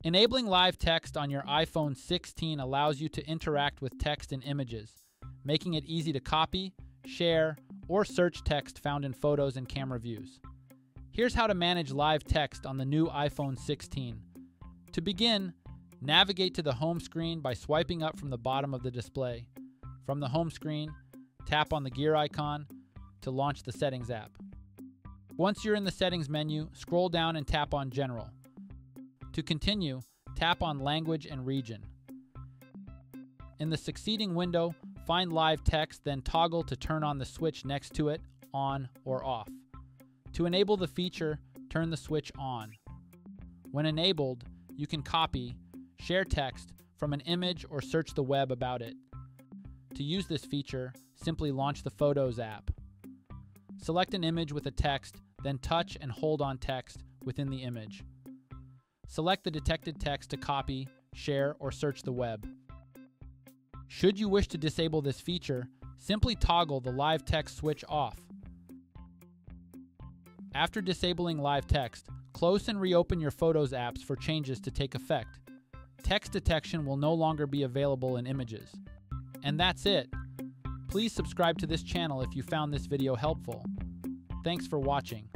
Enabling live text on your iPhone 16 allows you to interact with text and images, making it easy to copy, share, or search text found in photos and camera views. Here's how to manage live text on the new iPhone 16. To begin, navigate to the home screen by swiping up from the bottom of the display. From the home screen, tap on the gear icon to launch the Settings app. Once you're in the Settings menu, scroll down and tap on General. To continue, tap on Language and Region. In the succeeding window, find Live Text, then toggle to turn on the switch next to it, on or off. To enable the feature, turn the switch on. When enabled, you can copy, share text from an image or search the web about it. To use this feature, simply launch the Photos app. Select an image with a text, then touch and hold on text within the image. Select the detected text to copy, share, or search the web. Should you wish to disable this feature, simply toggle the live text switch off. After disabling live text, close and reopen your Photos apps for changes to take effect. Text detection will no longer be available in images. And that's it. Please subscribe to this channel if you found this video helpful. Thanks for watching.